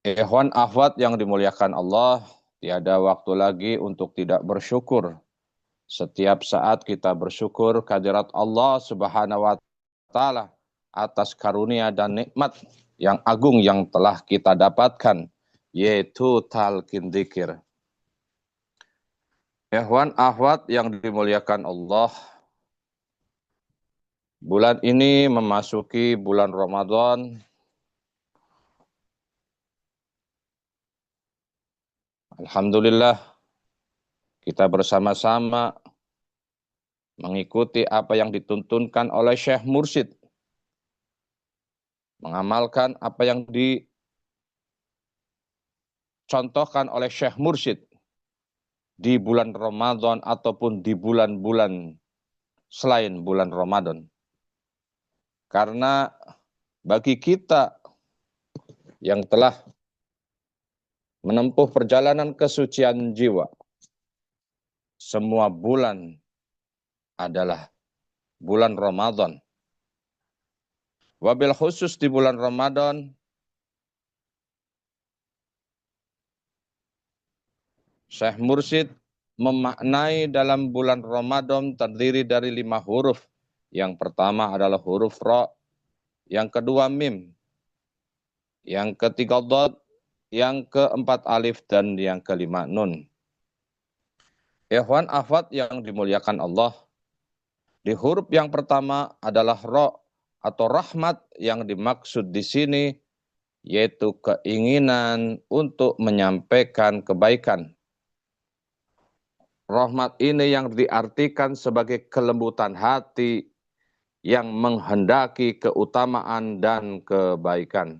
Ikhwan akhwat yang dimuliakan Allah, tiada waktu lagi untuk tidak bersyukur. Setiap saat kita bersyukur kehadirat Allah Subhanahu wa taala atas karunia dan nikmat yang agung yang telah kita dapatkan, yaitu talqin dzikir. Ikhwan akhwat yang dimuliakan Allah, bulan ini memasuki bulan Ramadan. Alhamdulillah kita bersama-sama mengikuti apa yang dituntunkan oleh Syekh Mursyid, mengamalkan apa yang dicontohkan oleh Syekh Mursyid di bulan Ramadan ataupun di bulan-bulan selain bulan Ramadan. Karena bagi kita yang telah menempuh perjalanan kesucian jiwa, semua bulan adalah bulan Ramadan. Wabil khusus di bulan Ramadan, Syekh Mursyid memaknai dalam bulan Ramadan terdiri dari 5 huruf. Yang pertama adalah huruf Ra, yang kedua Mim, yang ketiga Dod, yang keempat Alif, dan yang kelima Nun. Ikhwan akhwat yang dimuliakan Allah, di huruf yang pertama adalah Ra atau rahmat yang dimaksud di sini, yaitu keinginan untuk menyampaikan kebaikan. Rahmat ini yang diartikan sebagai kelembutan hati yang menghendaki keutamaan dan kebaikan.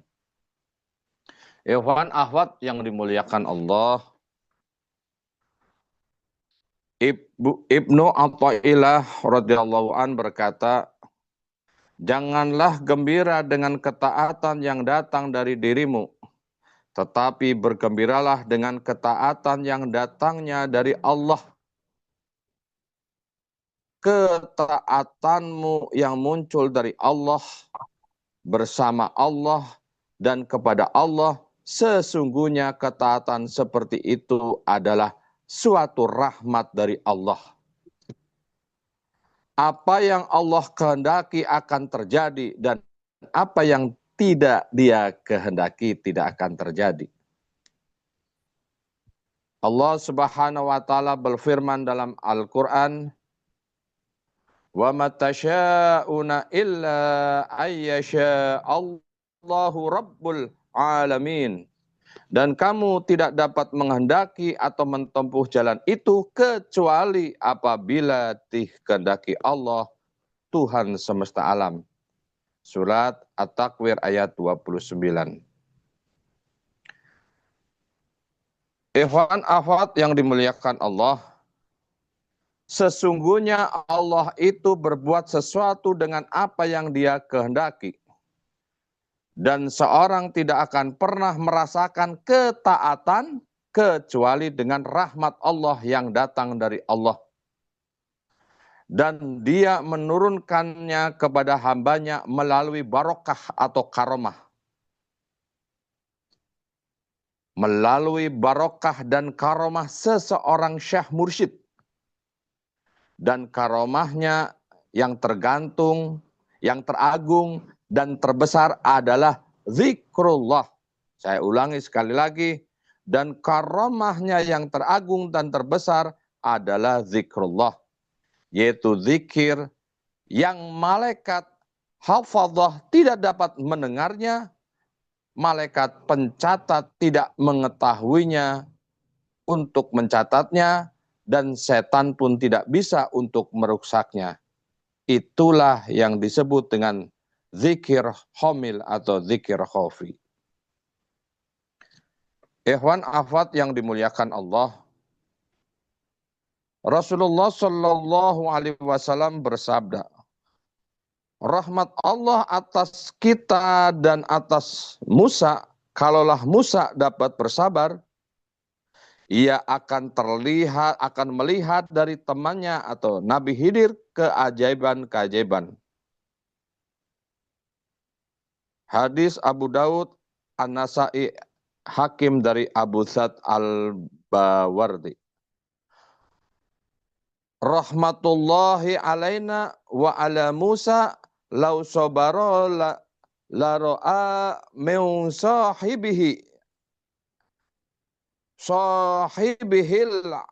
Ikhwan akhwat yang dimuliakan Allah, Ibnu Athaillah radhiyallahu an berkata, janganlah gembira dengan ketaatan yang datang dari dirimu, tetapi bergembiralah dengan ketaatan yang datangnya dari Allah. Ketaatanmu yang muncul dari Allah, bersama Allah, dan kepada Allah, sesungguhnya ketaatan seperti itu adalah suatu rahmat dari Allah. Apa yang Allah kehendaki akan terjadi, dan apa yang tidak Dia kehendaki tidak akan terjadi. Allah Subhanahu wa taala berfirman dalam Al-Qur'an, "Wa ma tasyauna illa ayyasha Allahu rabbul alamin." Dan kamu tidak dapat menghendaki atau menempuh jalan itu kecuali apabila dikehendaki Allah, Tuhan semesta alam. Surat At-Takwir ayat 29. Ikhwan akhwat yang dimuliakan Allah, sesungguhnya Allah itu berbuat sesuatu dengan apa yang Dia kehendaki. Dan seorang tidak akan pernah merasakan ketaatan kecuali dengan rahmat Allah yang datang dari Allah. Dan Dia menurunkannya kepada hambanya melalui barokah atau karomah. Melalui barokah dan karomah seseorang syekh mursyid. Dan karomahnya yang tergantung, yang teragung, dan terbesar adalah zikrullah. Saya ulangi sekali lagi. Dan karomahnya yang teragung dan terbesar adalah zikrullah. Yaitu zikir yang malaikat hafadzah tidak dapat mendengarnya, malaikat pencatat tidak mengetahuinya untuk mencatatnya, dan setan pun tidak bisa untuk merusaknya. Itulah yang disebut dengan zikir homil atau zikir khofi. Ikhwan akhwat yang dimuliakan Allah, Rasulullah Shallallahu Alaihi Wasallam bersabda, rahmat Allah atas kita dan atas Musa, kalaulah Musa dapat bersabar, ia akan melihat dari temannya atau Nabi Khidir keajaiban-keajaiban. Hadis Abu Daud, An-Nasai Hakim dari Abu Sa'd al-Bawardi. Rahmatullahi alaina wa ala Musa lau sabaro la ro'a min sahibihil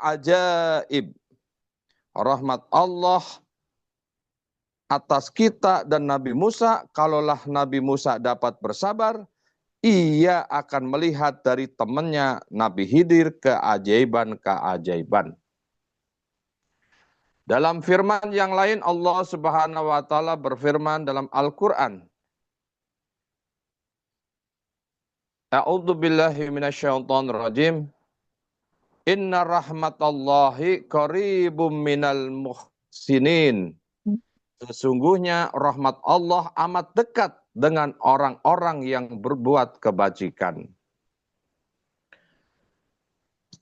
ajaib. Rahmat Allah atas kita dan Nabi Musa, kalaulah Nabi Musa dapat bersabar, ia akan melihat dari temannya Nabi Khidir keajaiban-keajaiban. Dalam firman yang lain Allah Subhanahu wa taala berfirman dalam Al-Qur'an. A'udzu billahi minasyaitonir rajim. Inna rahmatallahi qaribum minal muhsinin. Sesungguhnya rahmat Allah amat dekat dengan orang-orang yang berbuat kebajikan.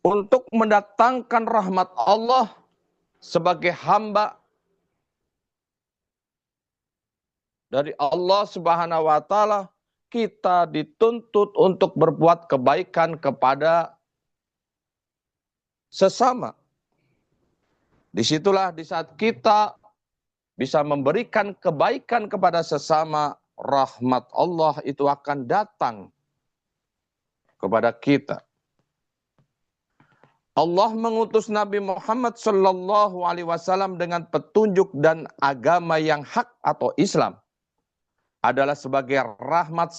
Untuk mendatangkan rahmat Allah sebagai hamba dari Allah Subhanahu wa taala, kita dituntut untuk berbuat kebaikan kepada sesama. Disitulah di saat kita bisa memberikan kebaikan kepada sesama, rahmat Allah itu akan datang kepada kita. Allah mengutus Nabi Muhammad SAW dengan petunjuk dan agama yang hak atau Islam adalah sebagai rahmat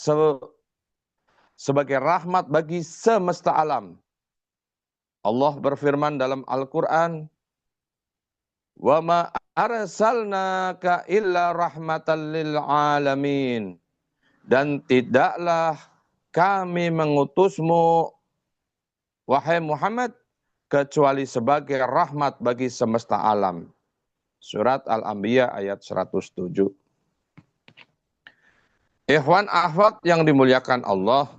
bagi semesta alam. Allah berfirman dalam Al-Quran, "Wa ma arsalnaka illa rahmatan lil alamin." Dan tidaklah kami mengutusmu, wahai Muhammad, kecuali sebagai rahmat bagi semesta alam. Surat Al-Anbiya ayat 107. Ikhwan akhwat yang dimuliakan Allah.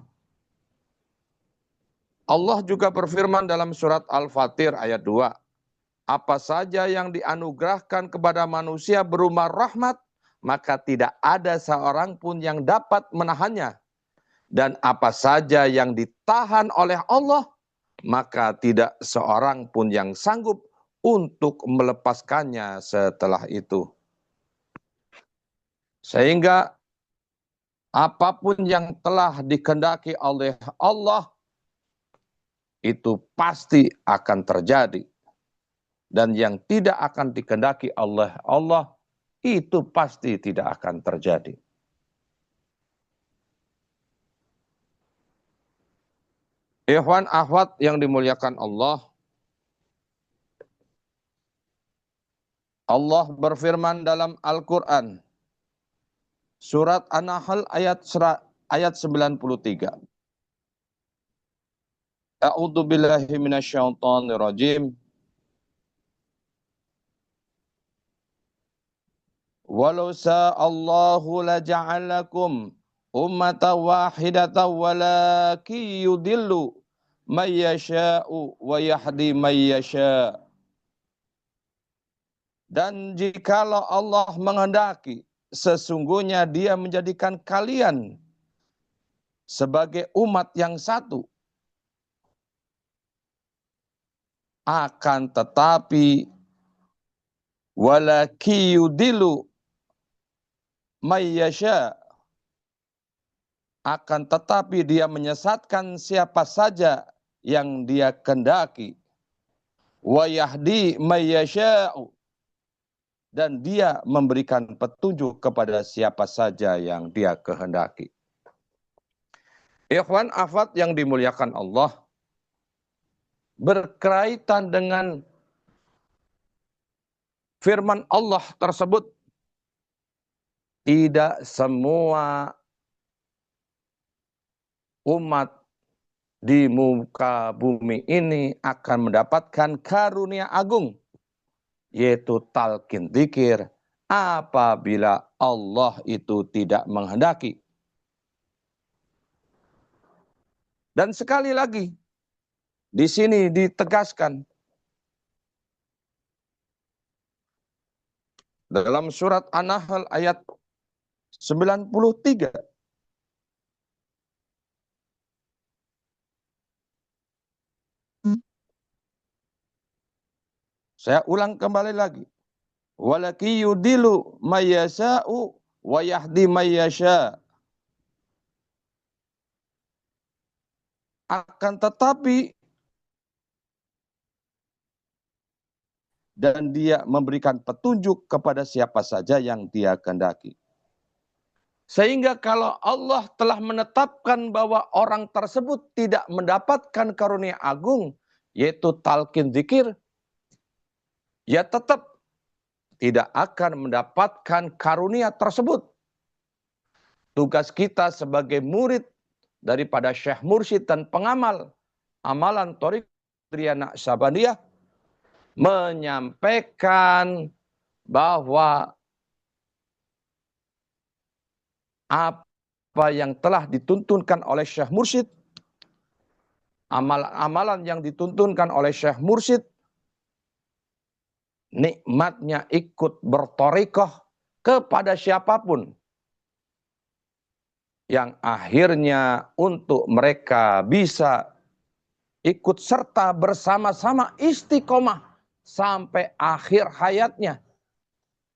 Allah juga berfirman dalam surat Al-Fatir ayat 2. Apa saja yang dianugerahkan kepada manusia berupa rahmat, maka tidak ada seorang pun yang dapat menahannya. Dan apa saja yang ditahan oleh Allah, maka tidak seorang pun yang sanggup untuk melepaskannya setelah itu. Sehingga apapun yang telah dikehendaki oleh Allah, itu pasti akan terjadi. Dan yang tidak akan dikehendaki oleh Allah, itu pasti tidak akan terjadi. Ikhwan akhwat yang dimuliakan Allah. Allah berfirman dalam Al-Quran. Surat An-Nahl ayat 93. A'udzu billahi minasyaitonir rajim. Walau sa'allahu laja'alakum ummatan wahidatan walaki yudillu may yasha'u wa yahdi may yasha'. Dan jikalau Allah menghendaki, sesungguhnya Dia menjadikan kalian sebagai umat yang satu. Akan tetapi walaki yudillu may yasha'. Akan tetapi Dia menyesatkan siapa saja yang Dia kehendaki. Wa yahdi may yasha'u. Dan Dia memberikan petunjuk kepada siapa saja yang Dia kehendaki. Ikhwan akhwat yang dimuliakan Allah, berkaitan dengan firman Allah tersebut, tidak semua umat di muka bumi ini akan mendapatkan karunia agung, yaitu talqin dzikir, apabila Allah itu tidak menghendaki. Dan sekali lagi, di sini ditegaskan dalam surat An-Nahl ayat 93. Saya ulang kembali lagi. Walaki yudilu mayyasha'u wa yahdi mayyasha'. Akan tetapi dan dia memberikan petunjuk kepada siapa saja yang dia kehendaki. Sehingga kalau Allah telah menetapkan bahwa orang tersebut tidak mendapatkan karunia agung, yaitu talqin zikir, ya tetap tidak akan mendapatkan karunia tersebut. Tugas kita sebagai murid daripada Syekh Mursyid dan pengamal amalan Thariqah Naqsyabandiyah menyampaikan bahwa apa yang telah dituntunkan oleh Syekh Mursyid, amalan yang dituntunkan oleh Syekh Mursyid, nikmatnya ikut berthariqah kepada siapapun yang akhirnya untuk mereka bisa ikut serta bersama-sama istiqomah sampai akhir hayatnya.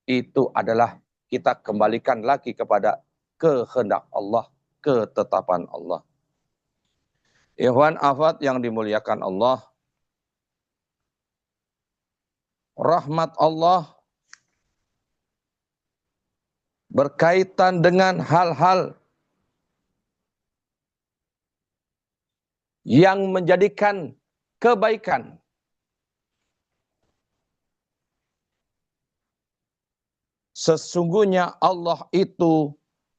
Itu adalah kita kembalikan lagi kepada kehendak Allah, ketetapan Allah. Ikhwan akhwat yang dimuliakan Allah, rahmat Allah berkaitan dengan hal-hal yang menjadikan kebaikan. Sesungguhnya Allah itu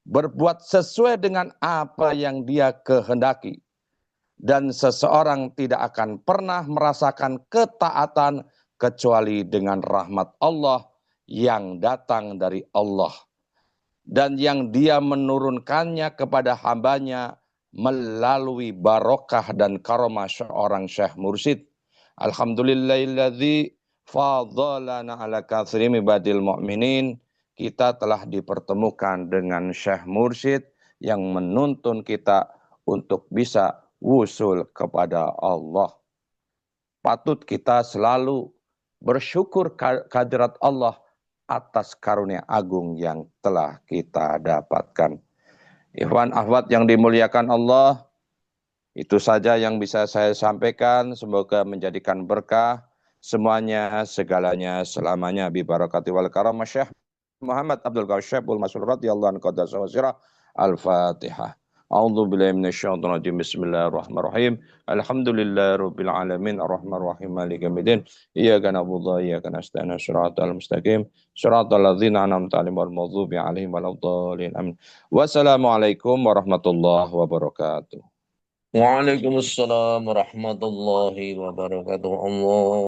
berbuat sesuai dengan apa yang Dia kehendaki. Dan seseorang tidak akan pernah merasakan ketaatan kecuali dengan rahmat Allah yang datang dari Allah. Dan yang Dia menurunkannya kepada hambanya melalui barokah dan karomah seorang Syekh Mursyid. Alhamdulillahilladzi fadhalana ala katsirin ibadil mu'minin. Kita telah dipertemukan dengan Syekh Mursyid yang menuntun kita untuk bisa wusul kepada Allah. Patut kita selalu bersyukur kehadirat Allah atas karunia agung yang telah kita dapatkan. Ikhwan akhwat yang dimuliakan Allah, itu saja yang bisa saya sampaikan. Semoga menjadikan berkah semuanya, segalanya, selamanya. Bi barakati wal karamah Syekh Muhammad Abdul Qasyibul Mas'ud radhiyallahu anhu qaddasa wa sirah. Al-Fatihah. A'udzu billahi minasyaitonir rajim. Bismillahirrahmanirrahim. Alhamdulillahirabbil alamin arrahmanirrahim maliki yaumiddin. Iyyaka na'budu wa iyyaka nasta'in. Shiratal mustaqim. Shiratal ladzina an'amta 'alaihim ghairil maghdubi 'alaihim waladdallin. Amin. Wassalamualaikum warahmatullahi wabarakatuh. Waalaikumsalam warahmatullahi wabarakatuh. Allah